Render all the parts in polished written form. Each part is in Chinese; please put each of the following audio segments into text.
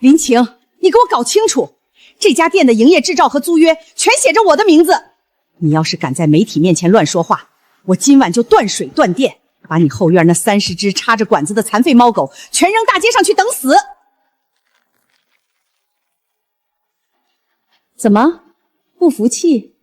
林晴，你给我搞清楚，这家店的营业执照和租约全写着我的名字。你要是敢在媒体面前乱说话，我今晚就断水断电，把你后院那30只插着管子的残废猫狗全扔大街上去等死。怎么，不服气？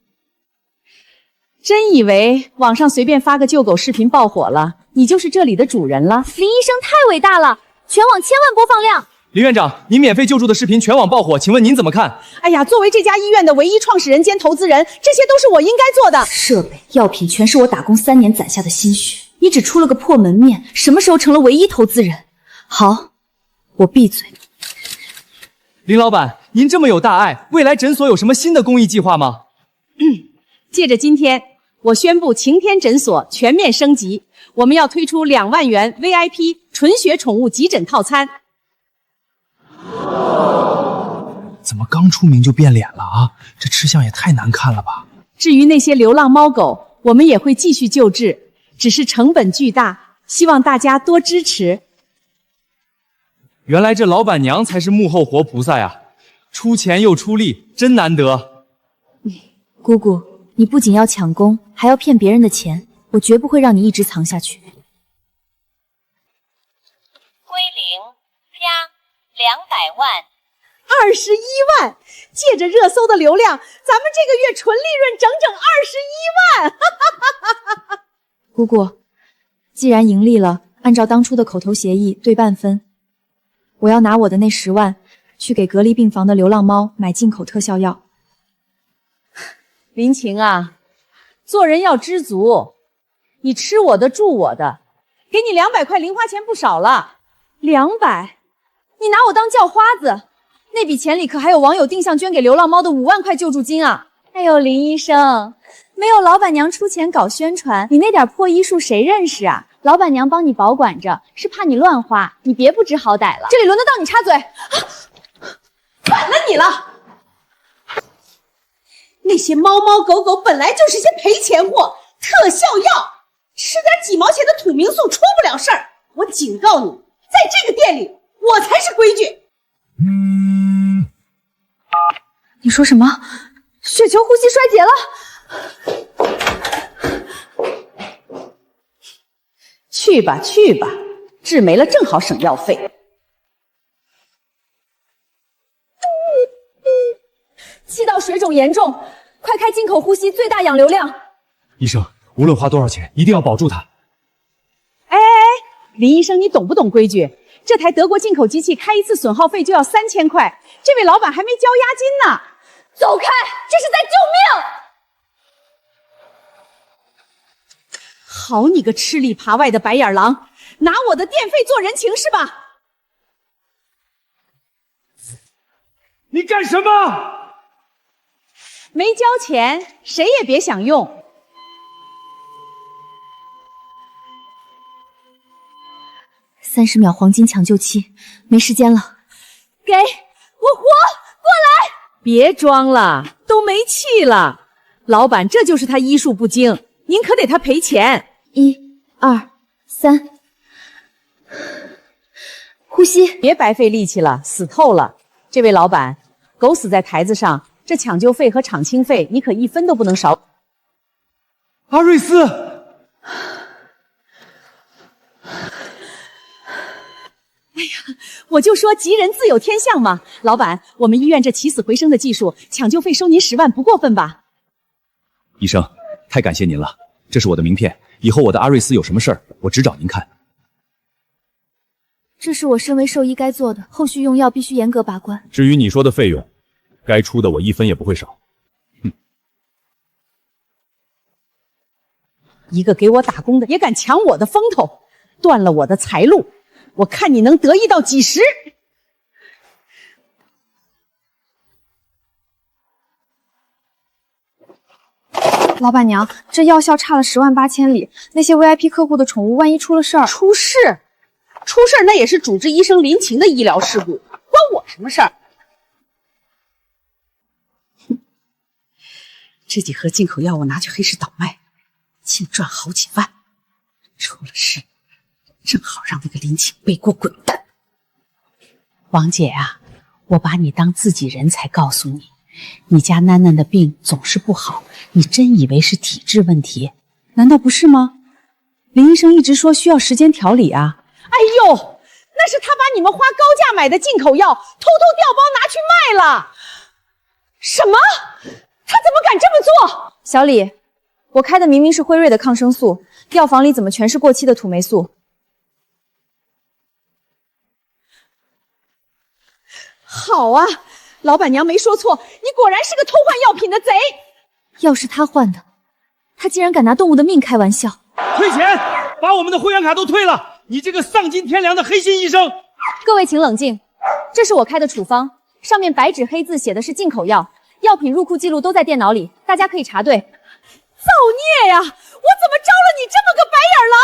真以为网上随便发个救狗视频爆火了，你就是这里的主人了？林医生太伟大了，全网1000万播放量。林院长，您免费救助的视频全网爆火，请问您怎么看？哎呀，作为这家医院的唯一创始人兼投资人，这些都是我应该做的。设备、药品全是我打工3年攒下的心血，你只出了个破门面，什么时候成了唯一投资人？好，我闭嘴。林老板，您这么有大爱，未来诊所有什么新的公益计划吗？借着今天，我宣布晴天诊所全面升级，我们要推出2万元 VIP 纯血宠物急诊套餐。怎么刚出名就变脸了啊？这吃相也太难看了吧！至于那些流浪猫狗，我们也会继续救治，只是成本巨大，希望大家多支持。原来这老板娘才是幕后活菩萨呀，出钱又出力，真难得。姑姑，你不仅要抢功，还要骗别人的钱，我绝不会让你一直藏下去。归零加200万。21万，借着热搜的流量，咱们这个月纯利润整整21万！姑姑，既然盈利了，按照当初的口头协议对半分，我要拿我的那10万去给隔离病房的流浪猫买进口特效药。林晴啊，做人要知足，你吃我的住我的，给你200块零花钱不少了。200？你拿我当叫花子？那笔钱里可还有网友定向捐给流浪猫的5万块救助金啊！哎呦，林医生，没有老板娘出钱搞宣传，你那点破医术谁认识啊？老板娘帮你保管着，是怕你乱花，你别不知好歹了。这里轮得到你插嘴？反了你了！那些猫猫狗狗本来就是些赔钱货，特效药，吃点几毛钱的土明素出不了事儿。我警告你，在这个店里，我才是规矩。你说什么？雪球呼吸衰竭了？去吧去吧，治没了正好省药费。气道水肿严重，快开进口呼吸最大氧流量。医生，无论花多少钱，一定要保住它。哎，林医生，你懂不懂规矩？这台德国进口机器开一次损耗费就要3000块，这位老板还没交押金呢。走开，这是在救命！好你个吃里扒外的白眼狼，拿我的电费做人情是吧？你干什么？没交钱，谁也别想用。30秒黄金抢救期，没时间了。给我活过来！别装了，都没气了。老板这就是他医术不精，您可得他赔钱。1、2、3，呼吸，别白费力气了，死透了。这位老板，狗死在台子上，这抢救费和厂清费你可1分都不能少。阿瑞斯，我就说吉人自有天相嘛。老板，我们医院这起死回生的技术，抢救费收您10万，不过分吧？医生，太感谢您了，这是我的名片，以后我的阿瑞斯有什么事儿，我只找您看。这是我身为兽医该做的，后续用药必须严格把关。至于你说的费用，该出的我1分也不会少。一个给我打工的也敢抢我的风头，断了我的财路，我看你能得意到几时？老板娘，这药效差了10万8千里，那些 VIP 客户的宠物万一出了事儿，出事那也是主治医生林晴的医疗事故，关我什么事儿？这几盒进口药我拿去黑市倒卖，净赚好几万，出了事正好让那个林晴背锅滚蛋。王姐啊，我把你当自己人才告诉你，你家囡囡的病总是不好，你真以为是体质问题？难道不是吗？林医生一直说需要时间调理啊。哎呦，那是他把你们花高价买的进口药偷偷调包拿去卖了。什么？他怎么敢这么做？小李，我开的明明是辉瑞的抗生素，药房里怎么全是过期的土霉素？好啊，老板娘没说错，你果然是个偷换药品的贼。药是他换的，他竟然敢拿动物的命开玩笑！退钱，把我们的会员卡都退了！你这个丧尽天良的黑心医生！各位请冷静，这是我开的处方，上面白纸黑字写的是进口药，药品入库记录都在电脑里，大家可以查对。造孽呀！我怎么招了你这么个白眼狼？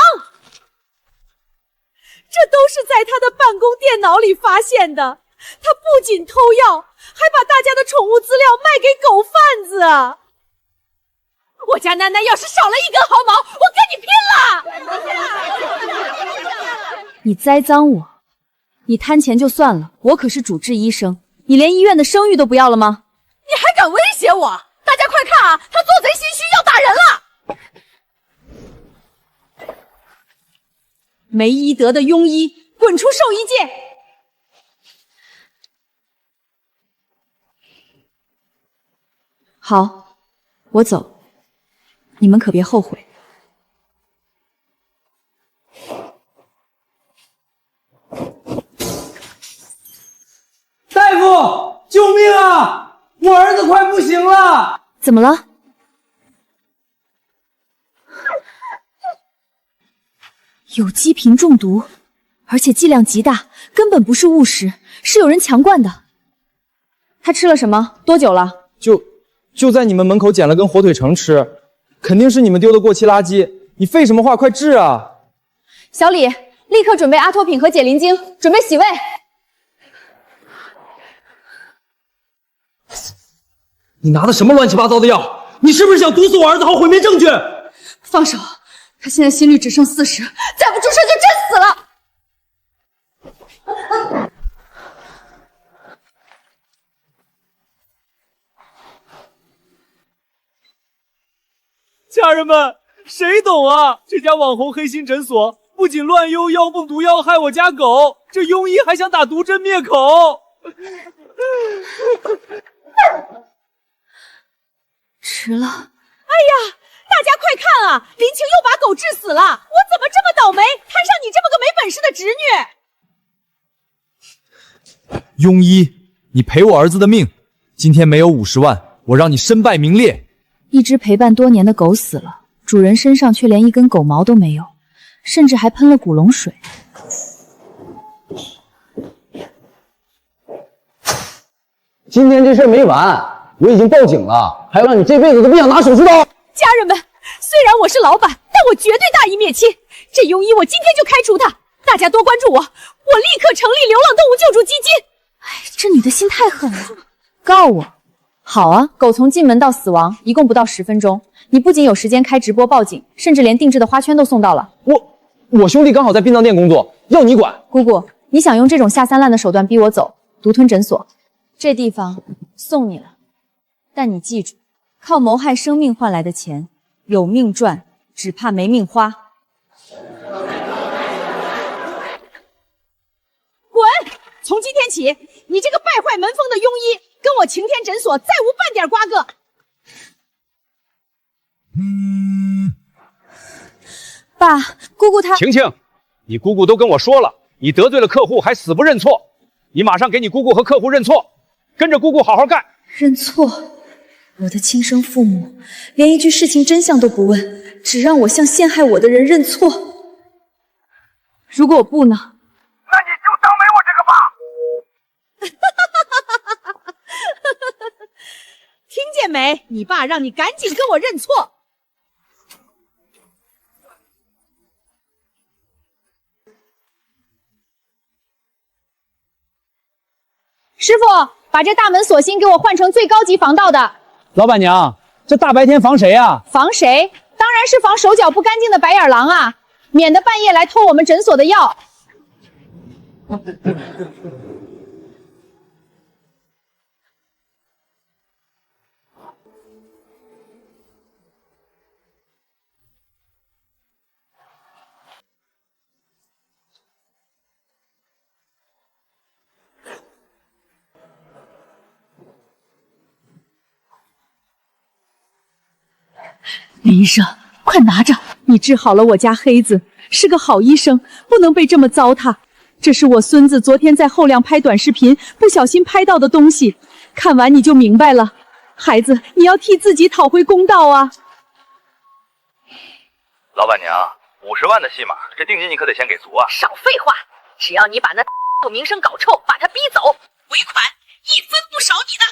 这都是在他的办公电脑里发现的。他不仅偷药，还把大家的宠物资料卖给狗贩子啊！我家囡囡要是少了一根毫毛，我跟你拼了！你栽赃我，你贪钱就算了，我可是主治医生，你连医院的声誉都不要了吗？你还敢威胁我？大家快看啊，他做贼心虚要打人了！没医德的庸医，滚出兽医界！好，我走，你们可别后悔。大夫，救命啊！我儿子快不行了！怎么了？有机瓶中毒，而且剂量极大，根本不是误食，是有人强灌的。他吃了什么？多久了？就在你们门口捡了根火腿肠吃，肯定是你们丢的过期垃圾。你废什么话？快治啊！小李，立刻准备阿托品和解磷精，准备洗胃。你拿的什么乱七八糟的药？你是不是想毒死我儿子，好毁灭证据？放手！他现在心率只剩40，再不出声就真死了。家人们，谁懂啊？这家网红黑心诊所不仅乱用药凤毒药害我家狗，这庸医还想打毒针灭口。迟了。哎呀，大家快看啊！林晴又把狗治死了！我怎么这么倒霉，摊上你这么个没本事的侄女？庸医，你赔我儿子的命，今天没有50万，我让你身败名裂。一只陪伴多年的狗死了，主人身上却连一根狗毛都没有，甚至还喷了古龙水。今天这事儿没完，我已经报警了，还要让你这辈子都别想拿手术刀。家人们，虽然我是老板，但我绝对大义灭亲。这庸医我今天就开除他，大家多关注我，我立刻成立流浪动物救助基金。哎，这女的心太狠了，告我。好啊，狗从进门到死亡一共不到10分钟，你不仅有时间开直播报警，甚至连定制的花圈都送到了。我兄弟刚好在殡葬店工作，要你管。姑姑，你想用这种下三滥的手段逼我走，独吞诊所，这地方送你了。但你记住，靠谋害生命换来的钱，有命赚，只怕没命花。滚！从今天起，你这个败坏门风的庸医，跟我晴天诊所再无半点瓜葛。爸，姑姑她……晴晴，你姑姑都跟我说了，你得罪了客户还死不认错，你马上给你姑姑和客户认错，跟着姑姑好好干。认错？我的亲生父母连一句事情真相都不问，只让我向陷害我的人认错。如果我不呢？那你就当没我这个爸。听见没？你爸让你赶紧跟我认错。师傅，把这大门锁芯给我换成最高级防盗的。老板娘，这大白天防谁啊？防谁？当然是防手脚不干净的白眼狼啊，免得半夜来偷我们诊所的药。林医生，快拿着！你治好了我家黑子，是个好医生，不能被这么糟蹋。这是我孙子昨天在后亮拍短视频不小心拍到的东西，看完你就明白了。孩子，你要替自己讨回公道啊！老板娘，50万的戏码，这定金你可得先给足啊！少废话，只要你把那名声搞臭，把他逼走，尾款1分不少你的。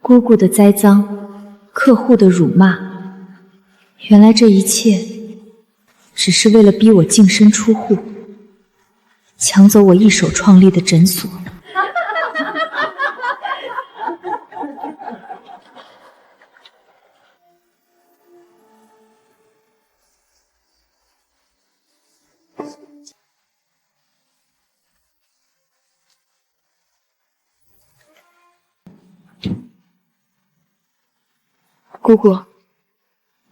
姑姑的栽赃，客户的辱骂，原来这一切只是为了逼我净身出户，抢走我一手创立的诊所。姑姑，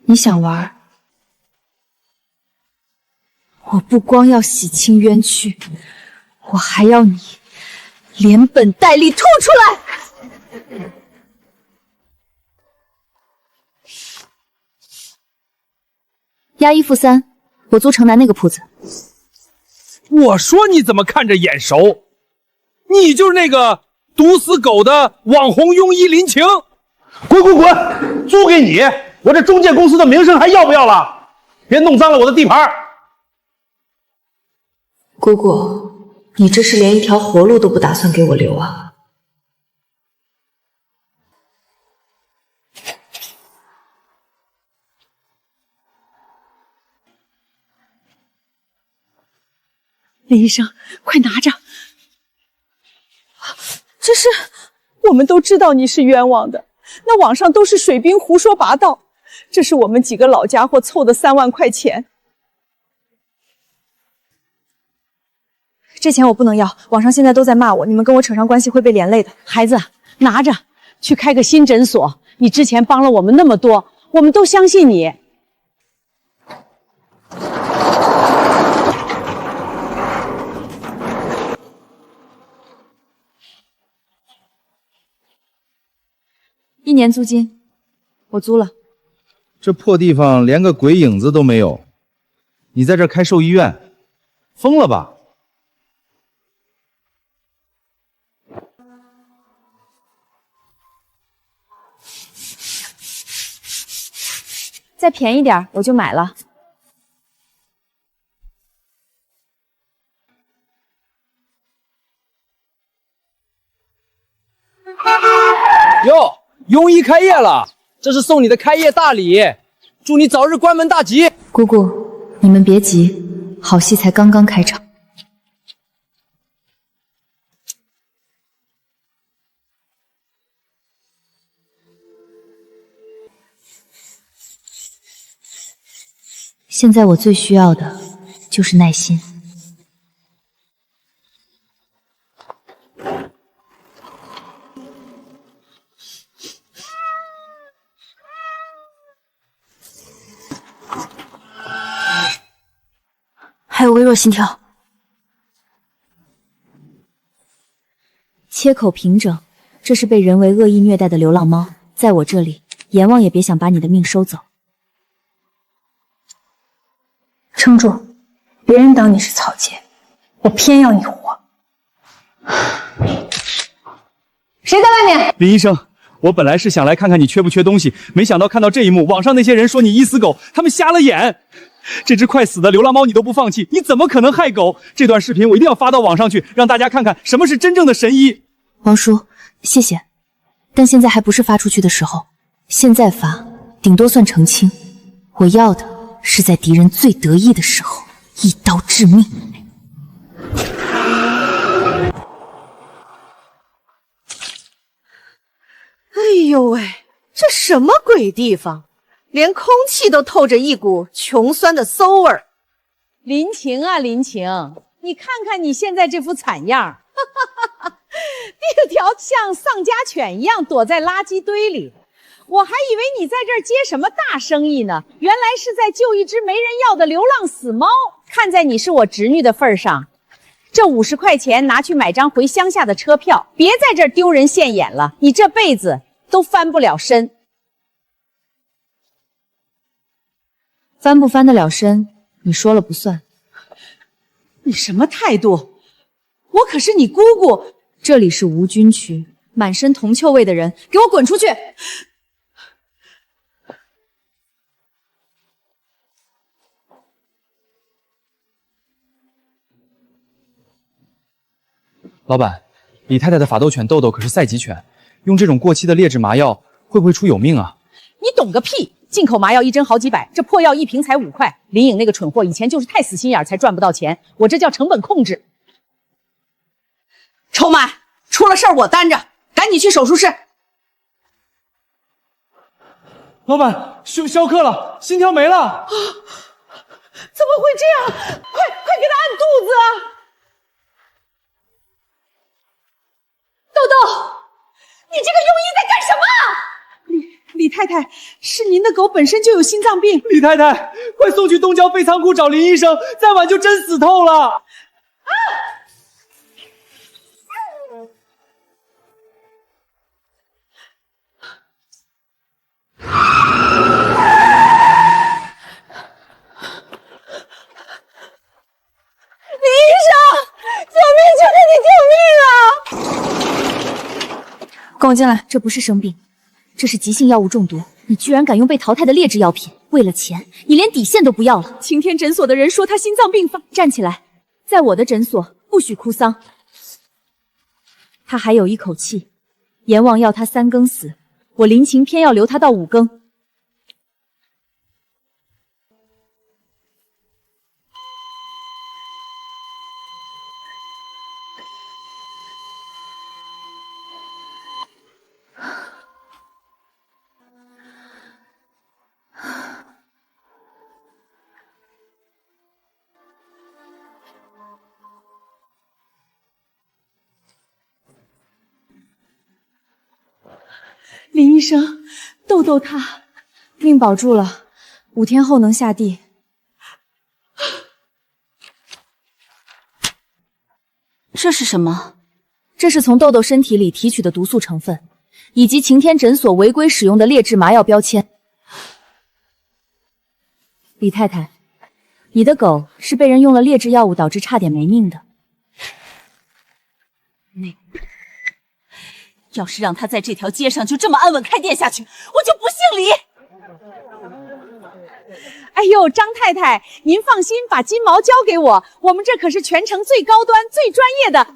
你想玩？我不光要洗清冤屈，我还要你连本带利吐出来！押1付3，我租城南那个铺子。我说你怎么看着眼熟？你就是那个毒死狗的网红庸医林晴。滚滚滚！租给你，我这中介公司的名声还要不要了？别弄脏了我的地盘。姑姑，你这是连一条活路都不打算给我留啊？林医生，快拿着！这是，我们都知道你是冤枉的。那网上都是水兵胡说八道，这是我们几个老家伙凑的3万块钱。这钱我不能要，网上现在都在骂我，你们跟我扯上关系会被连累的。孩子，拿着，去开个新诊所。你之前帮了我们那么多，我们都相信你。1年租金，我租了。这破地方连个鬼影子都没有，你在这开兽医院，疯了吧？再便宜点我就买了。哟，庸医开业了，这是送你的开业大礼，祝你早日关门大吉。姑姑，你们别急，好戏才刚刚开场。现在我最需要的就是耐心。还有微弱心跳，切口平整，这是被人为恶意虐待的流浪猫，在我这里，阎王也别想把你的命收走。撑住，别人当你是草芥，我偏要你活。谁在外面？林医生，我本来是想来看看你缺不缺东西，没想到看到这一幕，网上那些人说你医死狗，他们瞎了眼。这只快死的流浪猫你都不放弃，你怎么可能害狗？这段视频我一定要发到网上去，让大家看看什么是真正的神医。王叔，谢谢，但现在还不是发出去的时候，现在发顶多算澄清，我要的是在敌人最得意的时候一刀致命。哎呦喂，这什么鬼地方？连空气都透着一股穷酸的馊味儿。林晴啊，林晴，你看看你现在这副惨样，条像丧家犬一样躲在垃圾堆里。我还以为你在这儿接什么大生意呢，原来是在救一只没人要的流浪死猫。看在你是我侄女的份上，这50块钱拿去买张回乡下的车票，别在这儿丢人现眼了，你这辈子都翻不了身。翻不翻得了身，你说了不算。你什么态度？我可是你姑姑。这里是无菌区，满身铜臭味的人，给我滚出去！老板，李太太的法斗犬豆豆可是赛级犬，用这种过期的劣质麻药会不会出有命啊？你懂个屁！进口麻药一针好几百，这破药一瓶才5块。林颖那个蠢货以前就是太死心眼才赚不到钱，我这叫成本控制。臭满，出了事儿我担着，赶紧去手术室。老板，休克了，心跳没了。怎么会这样？快给他按肚子！豆豆，你这个庸医在干什么？李太太，是您的狗本身就有心脏病。李太太，快送去东郊废仓库找林医生，再晚就真死透了。啊！李医生，救命！求求你救命啊！跟我进来，这不是生病，这是急性药物中毒。你居然敢用被淘汰的劣质药品，为了钱，你连底线都不要了。晴天诊所的人说他心脏病发，站起来，在我的诊所不许哭丧。他还有一口气，阎王要他3更死，我林晴偏要留他到5更。林医生，豆豆他命保住了，5天后能下地。这是什么？这是从豆豆身体里提取的毒素成分，以及晴天诊所违规使用的劣质麻药标签。李太太，你的狗是被人用了劣质药物导致差点没命的。要是让他在这条街上就这么安稳开店下去，我就不姓李。哎呦，张太太，您放心，把金毛交给我，我们这可是全城最高端、最专业的。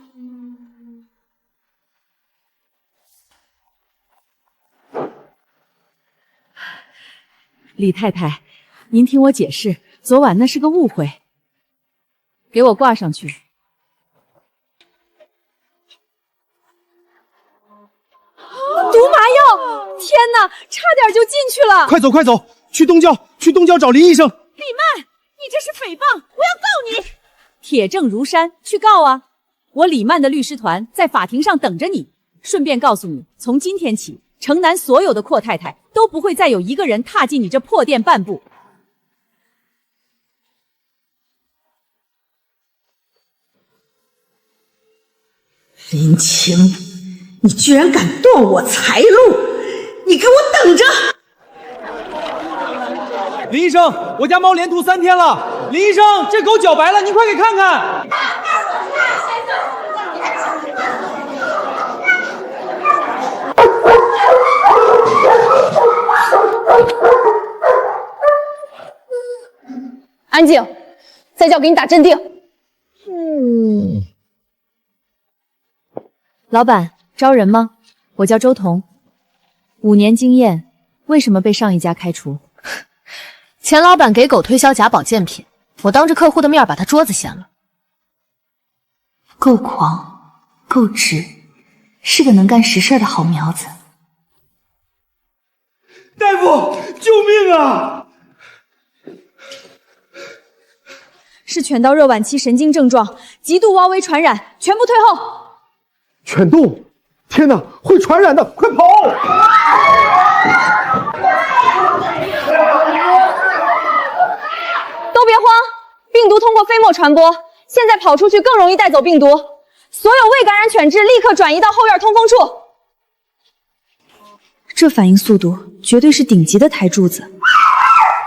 李太太，您听我解释，昨晚那是个误会，给我挂上去。毒麻药！天哪，差点就进去了！快走快走，去东郊找林医生。李曼，你这是诽谤，我要告你！铁证如山，去告啊！我李曼的律师团在法庭上等着你。顺便告诉你，从今天起，城南所有的阔太太都不会再有一个人踏进你这破店半步。林晴，你居然敢断我财路！你给我等着！林医生，我家猫连吐3天了。林医生，这狗脚白了，您快给看看。安静，再叫给你打镇定。老板，招人吗？我叫周彤，5年经验，为什么被上一家开除？钱老板给狗推销假保健品，我当着客户的面把他桌子掀了。够狂，够直，是个能干实事的好苗子。大夫，救命啊！是犬刀热晚期神经症状，极度蛙微传染，全部退后。犬洞，天哪，会传染的，快跑！都别慌，病毒通过飞沫传播，现在跑出去更容易带走病毒。所有未感染犬只立刻转移到后院通风处。这反应速度绝对是顶级的台柱子。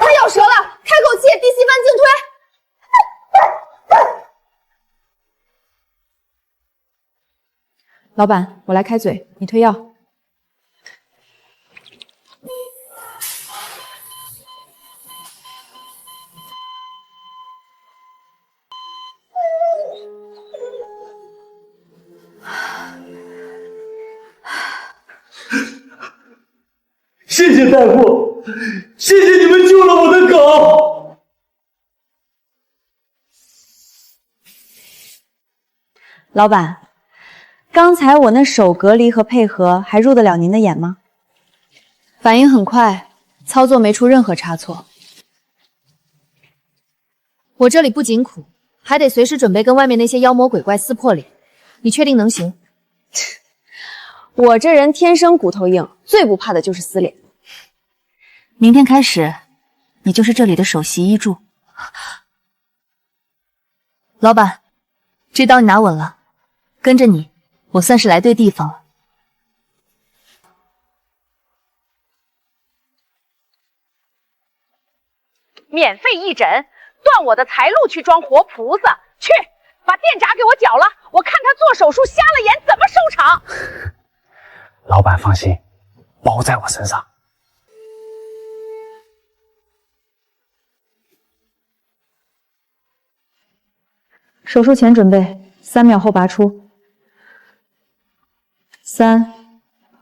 它咬舌了，开开口气，第7番颈推。老板，我来开嘴，你推药。谢谢大夫，谢谢你们救了我的狗。老板，刚才我那手隔离和配合还入得了您的眼吗？反应很快，操作没出任何差错。我这里不仅苦，还得随时准备跟外面那些妖魔鬼怪撕破脸。你确定能行？我这人天生骨头硬，最不怕的就是撕脸。明天开始，你就是这里的首席医助。老板，这刀你拿稳了，跟着你，我算是来对地方了。免费义诊，断我的财路去装活菩萨，去把电闸给我缴了，我看他做手术瞎了眼怎么收场。老板放心，包在我身上。手术前准备，3秒后拔出。3、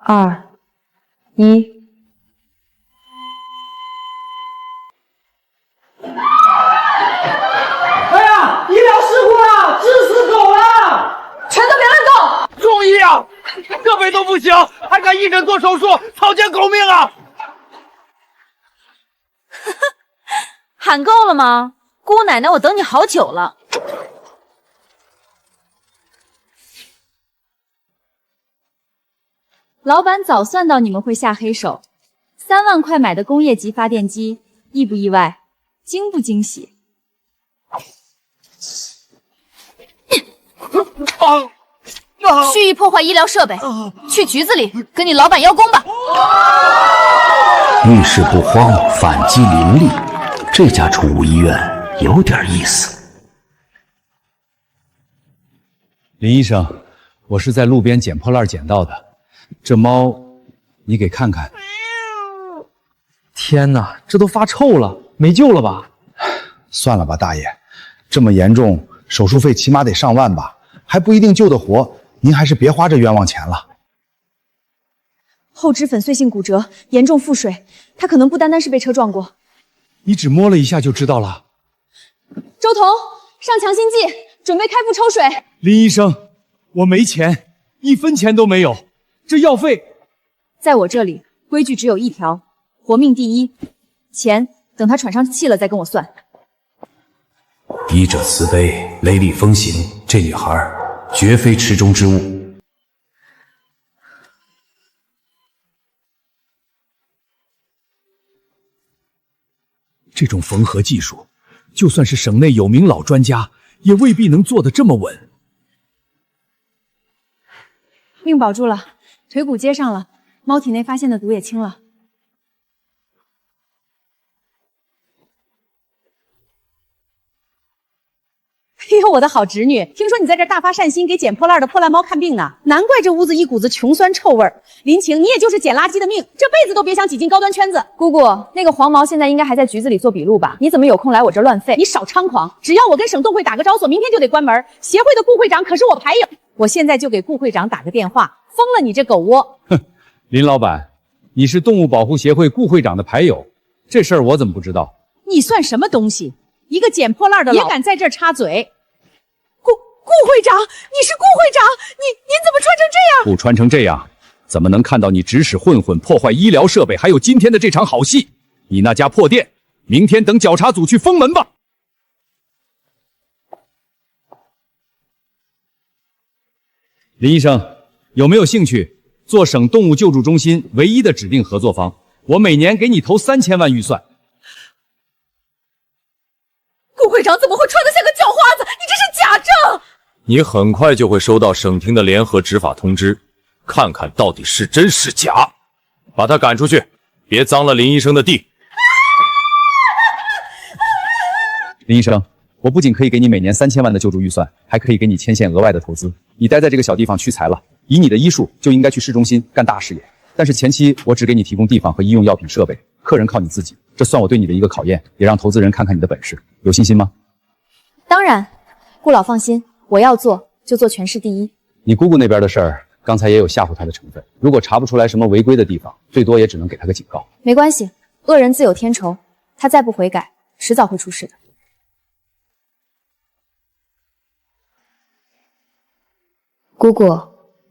2、1。哎呀，医疗事故了，致死狗了！全都别乱动！中医啊，设备都不行，还敢义诊做手术，草菅狗命啊！喊够了吗？姑奶奶，我等你好久了。老板早算到你们会下黑手，3万块买的工业级发电机，意不意外？惊不惊喜？蓄意破坏医疗设备，去局子里跟你老板邀功吧！遇事不慌，反击凌厉，这家宠物医院有点意思。林医生，我是在路边捡破烂捡到的，这猫你给看看。天哪，这都发臭了，没救了吧？算了吧，大爷，这么严重，手术费起码得上万吧，还不一定救得活。您还是别花这冤枉钱了。后肢粉碎性骨折，严重腹水，他可能不单单是被车撞过。你只摸了一下就知道了。周彤，上强心剂，准备开腹抽水。林医生，我没钱，1分钱都没有，这药费……在我这里，规矩只有一条，活命第一，钱等他喘上气了再跟我算。医者慈悲，雷厉风行，这女孩绝非池中之物。这种缝合技术，就算是省内有名老专家，也未必能做得这么稳。命保住了，腿骨接上了，猫体内发现的毒也清了。哎呦，我的好侄女，听说你在这大发善心，给捡破烂的破烂猫看病呢，难怪这屋子一股子穷酸臭味儿。林晴，你也就是捡垃圾的命，这辈子都别想挤进高端圈子。姑姑，那个黄毛现在应该还在局子里做笔录吧？你怎么有空来我这乱废？你少猖狂！只要我跟省动会打个招所，明天就得关门。协会的顾会长可是我牌友，我现在就给顾会长打个电话，封了你这狗窝。哼，林老板，你是动物保护协会顾会长的牌友，这事儿我怎么不知道？你算什么东西？一个捡破烂的也敢在这儿插嘴？顾会长，你是顾会长，您怎么穿成这样？不穿成这样，怎么能看到你指使混混破坏医疗设备，还有今天的这场好戏？你那家破店，明天等矫察组去封门吧。林医生，有没有兴趣做省动物救助中心唯一的指定合作方？我每年给你投3000万预算。顾会长怎么会穿得像个叫花子？你这是假证！你很快就会收到省厅的联合执法通知，看看到底是真是假。把他赶出去，别脏了林医生的地。林医生，我不仅可以给你每年3000万的救助预算，还可以给你牵线额外的投资。你待在这个小地方屈才了，以你的医术就应该去市中心干大事业。但是前期我只给你提供地方和医用药品设备，客人靠你自己，这算我对你的一个考验，也让投资人看看你的本事。有信心吗？当然，顾老放心，我要做就做全市第一。你姑姑那边的事儿，刚才也有吓唬她的成分。如果查不出来什么违规的地方，最多也只能给她个警告。没关系，恶人自有天仇，他再不悔改，迟早会出事的。姑姑，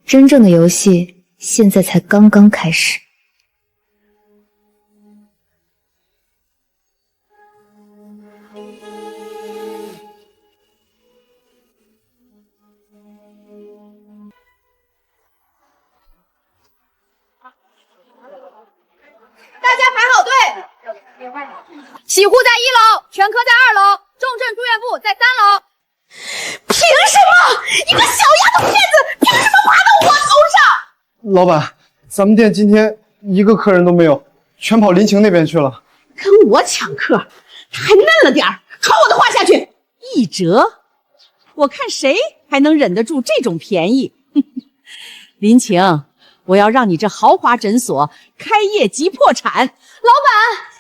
真正的游戏现在才刚刚开始。大家排好队，洗护在1楼，全科在2楼，重症住院部在3楼。凭什么？一个小丫头片子，凭什么爬到我头上？老板，咱们店今天一个客人都没有，全跑林晴那边去了。跟我抢客，他还嫩了点儿，抄我的话下去。1折，我看谁还能忍得住这种便宜。林晴，我要让你这豪华诊所开业即破产。老板，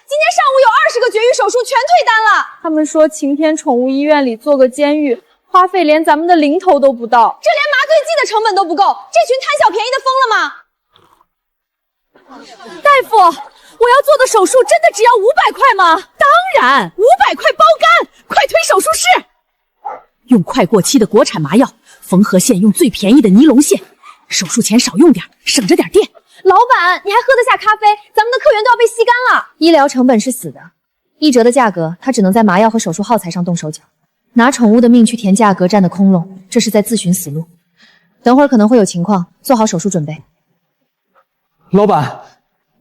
今天上午有20个绝育手术全退单了。他们说晴天宠物医院里做个监狱，花费连咱们的零头都不到，这连麻醉剂的成本都不够，这群贪小便宜的疯了吗？大夫，我要做的手术真的只要500块吗？当然，500块包干，快推手术室。用快过期的国产麻药，缝合线用最便宜的尼龙线。手术前少用点，省着点电。老板，你还喝得下咖啡？咱们的客源都要被吸干了。医疗成本是死的，1折的价格，他只能在麻药和手术耗材上动手脚，拿宠物的命去填价格战的空窿，这是在自寻死路。等会儿可能会有情况，做好手术准备。老板，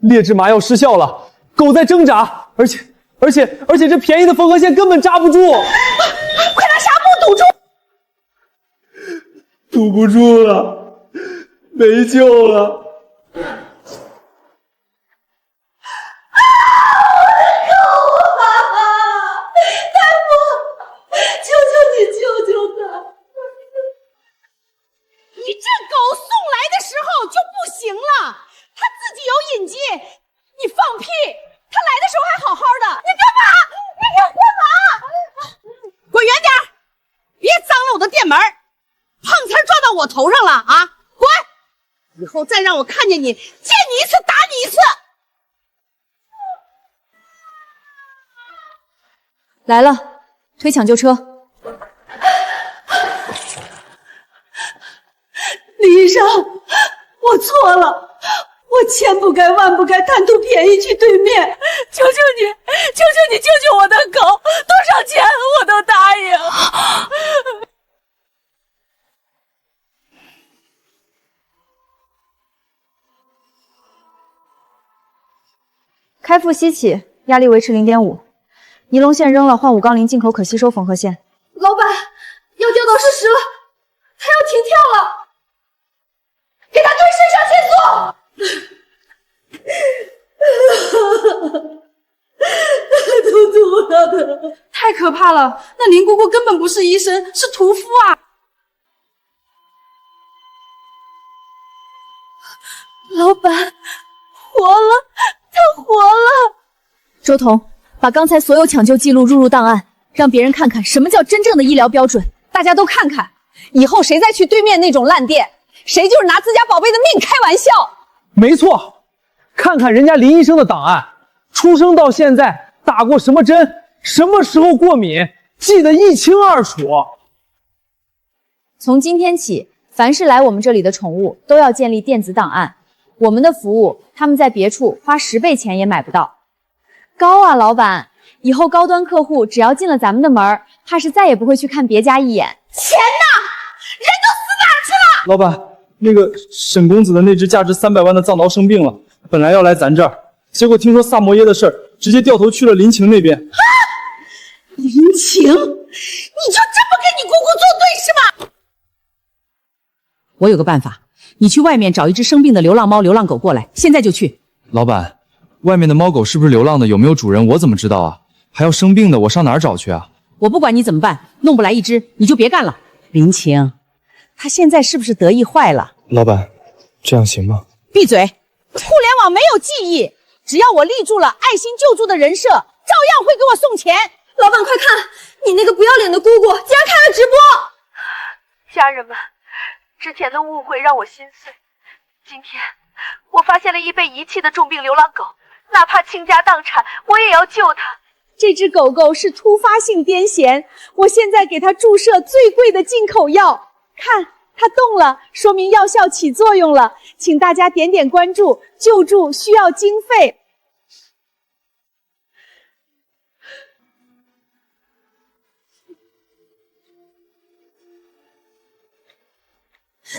劣质麻药失效了，狗在挣扎，而且这便宜的缝合线根本扎不住。快拿纱布堵住！堵不住了，没救了。你这狗送来的时候就不行了，它自己有隐疾，你放屁！它来的时候还好好的，你干嘛？你要干嘛？滚远点，别脏了我的店门！碰瓷撞到我头上了啊！滚！以后再让我看见你，见你一次打你一次。来了，推抢救车。李医生，我错了，我千不该万不该贪图便宜去对面，求求你，求求你救救我的狗，多少钱我都答应。开腹吸气，压力维持0.5，尼龙线扔了，换5杠0进口可吸收缝合线。老板，要掉到事实了，他要停跳了。给他对肾上腺素！都吐了，太可怕了！那林姑姑根本不是医生，是屠夫啊！老板，活了，他活了！周彤，把刚才所有抢救记录录入档案，让别人看看什么叫真正的医疗标准。大家都看看，以后谁再去对面那种烂店，谁就是拿自家宝贝的命开玩笑。没错，看看人家林医生的档案，出生到现在打过什么针，什么时候过敏，记得一清二楚。从今天起，凡是来我们这里的宠物都要建立电子档案。我们的服务，他们在别处花10倍钱也买不到。高啊，老板！以后高端客户只要进了咱们的门，怕是再也不会去看别家一眼。钱呢？人都死哪儿去了？老板，那个沈公子的那只价值300万的藏獒生病了，本来要来咱这儿，结果听说萨摩耶的事儿，直接掉头去了林晴那边。啊！林晴，你就这么跟你姑姑作对是吗？我有个办法，你去外面找一只生病的流浪猫、流浪狗过来，现在就去。老板，外面的猫狗是不是流浪的？有没有主人？我怎么知道啊？还要生病的，我上哪儿找去啊？我不管你怎么办，弄不来一只你就别干了。林晴，他现在是不是得意坏了？老板，这样行吗？闭嘴！互联网没有记忆，只要我立住了爱心救助的人设，照样会给我送钱。老板，快看，你那个不要脸的姑姑竟然开了直播！家人们，之前的误会让我心碎。今天我发现了一被遗弃的重病流浪狗，哪怕倾家荡产，我也要救它。这只狗狗是突发性癫痫，我现在给它注射最贵的进口药，看它动了，说明药效起作用了。请大家点点关注，救助需要经费。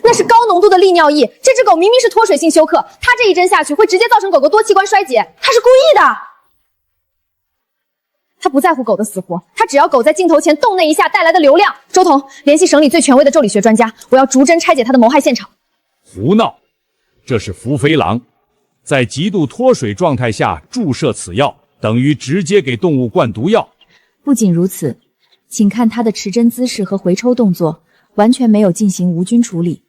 那是高浓度的利尿液，这只狗明明是脱水性休克，它这一针下去会直接造成狗狗多器官衰竭，它是故意的。他不在乎狗的死活，他只要狗在镜头前动那一下带来的流量。周彤，联系省里最权威的腠理学专家，我要逐帧拆解他的谋害现场。胡闹！这是伏飞狼，在极度脱水状态下注射此药，等于直接给动物灌毒药。不仅如此，请看他的持针姿势和回抽动作，完全没有进行无菌处理。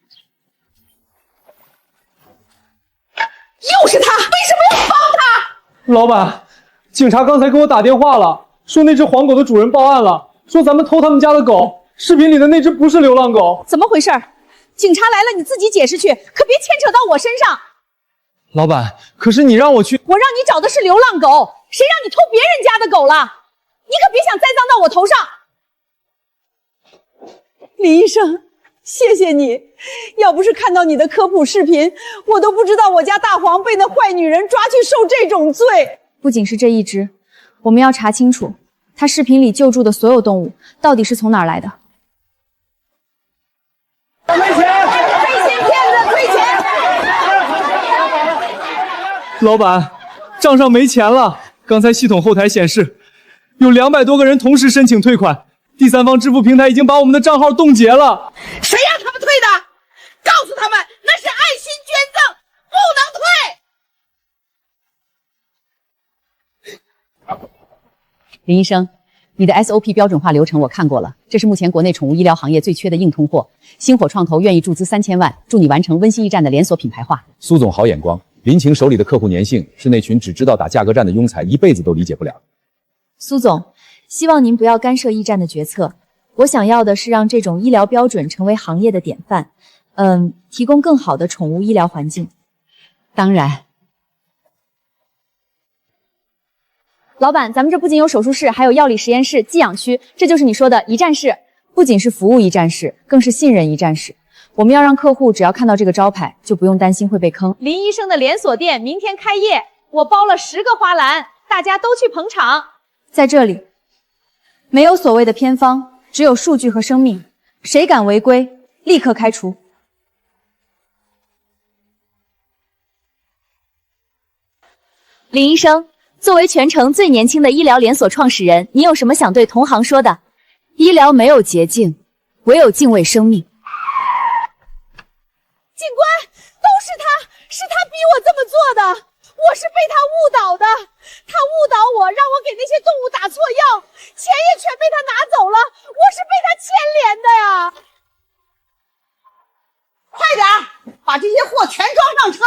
又是他，为什么要帮他？老板，警察刚才给我打电话了，说那只黄狗的主人报案了，说咱们偷他们家的狗，视频里的那只不是流浪狗。怎么回事？警察来了，你自己解释去，可别牵扯到我身上。老板，可是你让我去，我让你找的是流浪狗，谁让你偷别人家的狗了？你可别想栽赃到我头上。李医生，谢谢你，要不是看到你的科普视频，我都不知道我家大黄被那坏女人抓去受这种罪。不仅是这一只，我们要查清楚他视频里救助的所有动物到底是从哪儿来的。没钱，黑心骗子退钱！老板，账上没钱了。刚才系统后台显示，有200多个人同时申请退款，第三方支付平台已经把我们的账号冻结了。谁让他们退的？告诉他们那是爱心捐赠，不能退。林医生，你的 SOP 标准化流程我看过了，这是目前国内宠物医疗行业最缺的硬通货。星火创投愿意注资3000万，助你完成温馨驿站的连锁品牌化。苏总好眼光，林晴手里的客户粘性是那群只知道打价格战的庸才一辈子都理解不了。苏总，希望您不要干涉驿站的决策。我想要的是让这种医疗标准成为行业的典范，提供更好的宠物医疗环境。当然。老板，咱们这不仅有手术室，还有药理实验室、寄养区，这就是你说的一站式。不仅是服务一站式，更是信任一站式。我们要让客户只要看到这个招牌，就不用担心会被坑。林医生的连锁店明天开业，我包了10个花篮，大家都去捧场。在这里，没有所谓的偏方，只有数据和生命。谁敢违规，立刻开除。林医生，作为全城最年轻的医疗连锁创始人，你有什么想对同行说的？医疗没有捷径，唯有敬畏生命。警官，都是他，是他逼我这么做的，我是被他误导的，他误导我，让我给那些动物打错药，钱也全被他拿走了，我是被他牵连的呀！快点把这些货全装上车，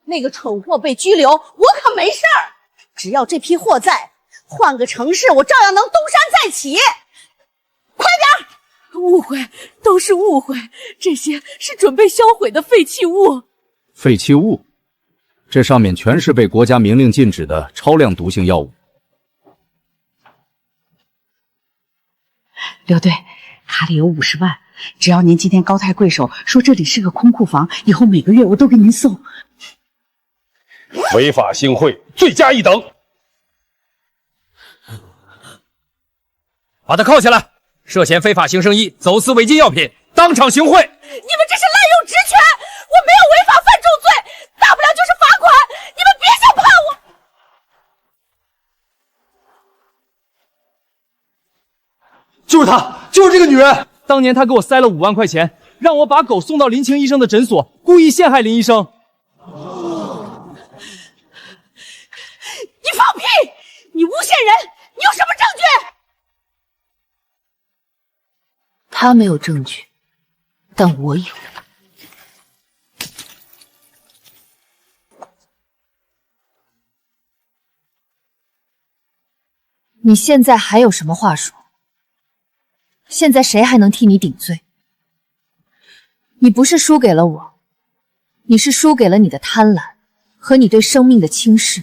那个蠢货被拘留，我可没事儿。只要这批货在，换个城市我照样能东山再起。快点！误会，都是误会，这些是准备销毁的废弃物。废弃物？这上面全是被国家明令禁止的超量毒性药物。刘队，卡里有50万，只要您今天高抬贵手，说这里是个空库房，以后每个月我都给您送。违法行贿，罪加一等。把他铐起来，涉嫌非法行生意、走私违禁药品，当场行贿。你们这是滥用职权，我没有违法犯重罪，大不了就是罚款，你们别想判我。就是他，就是这个女人。当年她给我塞了5万块钱，让我把狗送到林晴医生的诊所，故意陷害林医生。你放屁！你诬陷人！你有什么证据？他没有证据，但我有。你现在还有什么话说？现在谁还能替你顶罪？你不是输给了我，你是输给了你的贪婪和你对生命的轻视。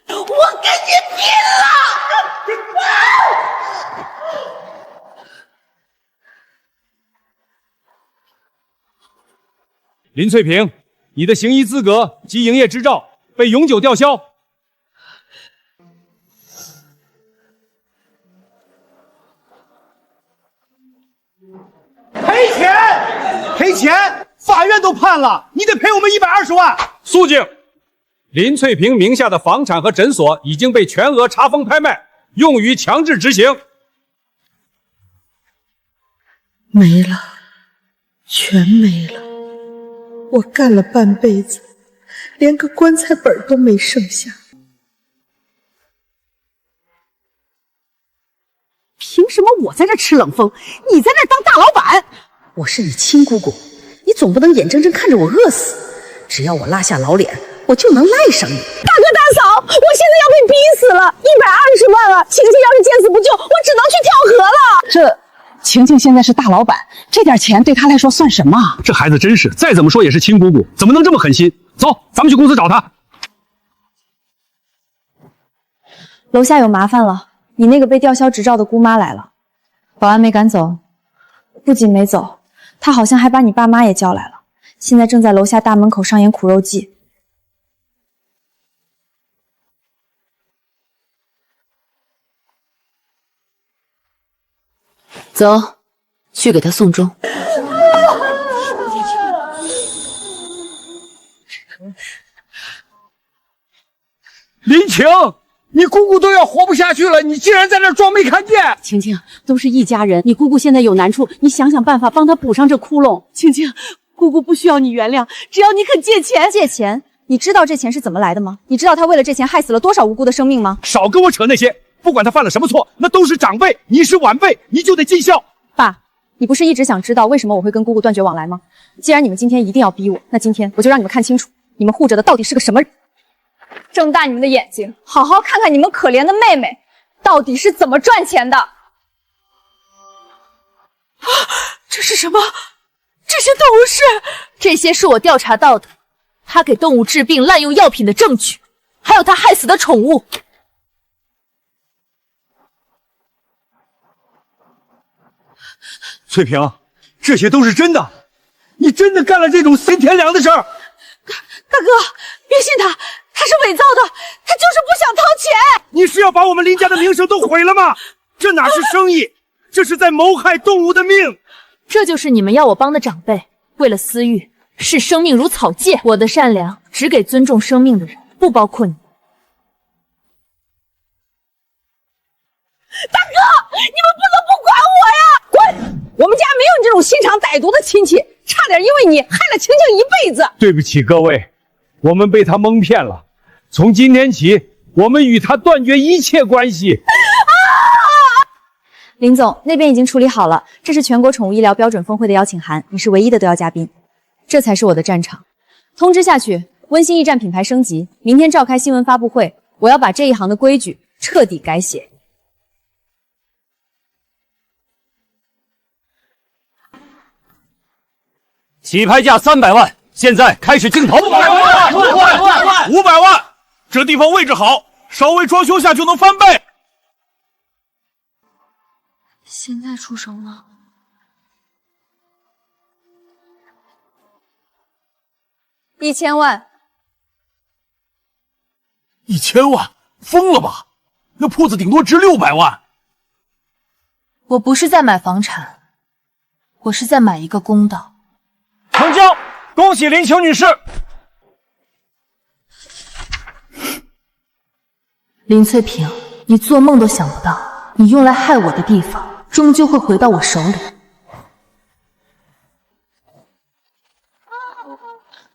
我跟你拼了！林翠萍，你的行医资格及营业执照被永久吊销。赔钱！赔钱！法院都判了，你得赔我们120万。肃静！林翠萍名下的房产和诊所已经被全额查封拍卖，用于强制执行。没了，全没了。我干了半辈子，连个棺材本都没剩下。凭什么我在这吃冷风，你在那当大老板？我是你亲姑姑，你总不能眼睁睁看着我饿死。只要我拉下老脸，我就能赖上你。大哥大嫂，我现在要被逼死了，120万啊！晴晴要是见死不救，我只能去跳河了。晴晴现在是大老板，这点钱对她来说算什么？这孩子真是，再怎么说也是亲姑姑，怎么能这么狠心？走，咱们去公司找她。楼下有麻烦了，你那个被吊销执照的姑妈来了。保安没赶走，不仅没走，他好像还把你爸妈也叫来了，现在正在楼下大门口上演苦肉计。走，去给他送终。林晴，你姑姑都要活不下去了，你竟然在那装没看见！晴晴，都是一家人，你姑姑现在有难处，你想想办法帮她补上这窟窿。晴晴，姑姑不需要你原谅，只要你肯借钱。借钱？你知道这钱是怎么来的吗？你知道他为了这钱害死了多少无辜的生命吗？少跟我扯那些，不管他犯了什么错，那都是长辈，你是晚辈，你就得尽孝。爸，你不是一直想知道为什么我会跟姑姑断绝往来吗？既然你们今天一定要逼我，那今天我就让你们看清楚，你们护着的到底是个什么人。睁大你们的眼睛，好好看看你们可怜的妹妹到底是怎么赚钱的。这是什么？这些动物是？这些是我调查到的，他给动物治病滥用药品的证据，还有他害死的宠物。翠萍，这些都是真的，你真的干了这种死天良的事儿？大哥，别信他，他是伪造的，他就是不想掏钱。你是要把我们林家的名声都毁了吗？这哪是生意，这是在谋害动物的命。这就是你们要我帮的长辈，为了私欲，视生命如草芥。我的善良只给尊重生命的人，不包括你。大哥，你们不能不管我呀！滚！我们家没有你这种心肠歹毒的亲戚，差点因为你害了晴晴一辈子。对不起各位，我们被他蒙骗了。从今天起，我们与他断绝一切关系。林总，那边已经处理好了，这是全国宠物医疗标准峰会的邀请函，你是唯一的得邀嘉宾。这才是我的战场。通知下去，温馨驿站品牌升级，明天召开新闻发布会，我要把这一行的规矩彻底改写。起拍价300万，现在开始竞投。500万！这地方位置好，稍微装修下就能翻倍。现在出手吗？1000万。1000万？疯了吧？那铺子顶多值600万。我不是在买房产，我是在买一个公道。成交！恭喜林晴女士。林翠萍，你做梦都想不到，你用来害我的地方，终究会回到我手里。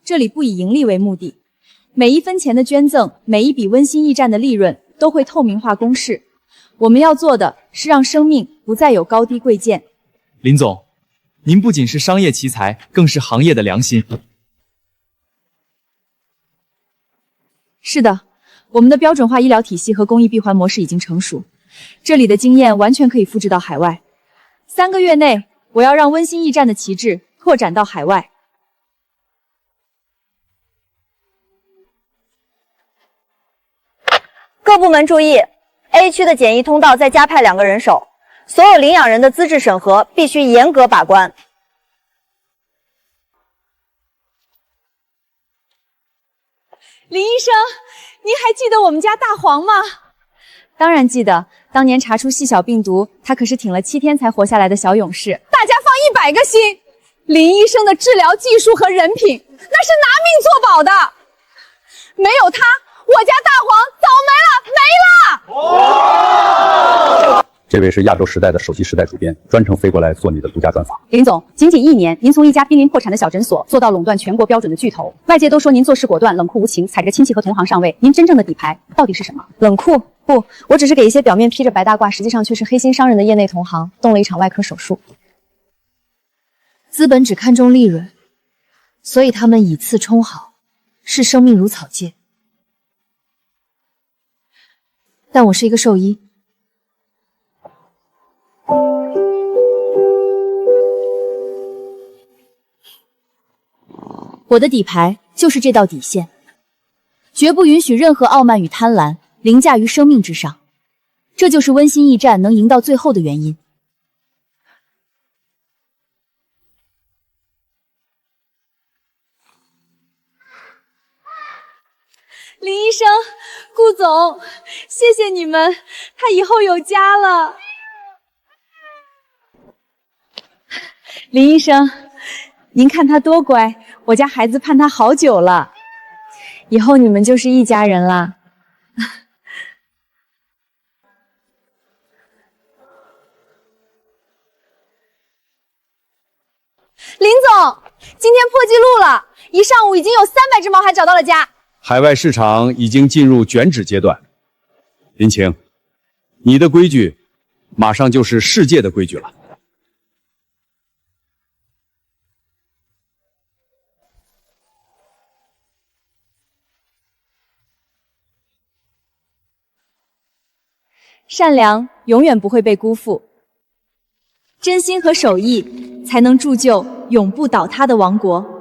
这里不以盈利为目的，每一分钱的捐赠，每一笔温馨驿站的利润，都会透明化公示。我们要做的是让生命不再有高低贵贱。林总，您不仅是商业奇才，更是行业的良心。是的，我们的标准化医疗体系和公益闭环模式已经成熟，这里的经验完全可以复制到海外。3个月内，我要让温馨驿站的旗帜拓展到海外。各部门注意 ，A 区的检疫通道再加派2个人手，所有领养人的资质审核必须严格把关。林医生，您还记得我们家大黄吗？当然记得，当年查出细小病毒，他可是挺了7天才活下来的小勇士。大家放100个心，林医生的治疗技术和人品，那是拿命做保的。没有他，我家大黄早没了。这位是亚洲时代的首席时代主编，专程飞过来做你的独家专访。林总，仅仅1年，您从一家濒临破产的小诊所做到垄断全国标准的巨头，外界都说您做事果断、冷酷无情，踩着亲戚和同行上位。您真正的底牌到底是什么？冷酷？不，我只是给一些表面披着白大褂，实际上却是黑心商人的业内同行动了一场外科手术。资本只看重利润，所以他们以次充好，视生命如草芥。但我是一个兽医。我的底牌就是这道底线，绝不允许任何傲慢与贪婪凌驾于生命之上，这就是温馨驿站能赢到最后的原因。林医生，顾总，谢谢你们，他以后有家了。林医生，您看他多乖，我家孩子盼他好久了，以后你们就是一家人啦。林总，今天破纪录了，一上午已经有300只毛孩找到了家。海外市场已经进入卷纸阶段，林晴，你的规矩马上就是世界的规矩了。善良永远不会被辜负，真心和手艺才能铸就永不倒塌的王国。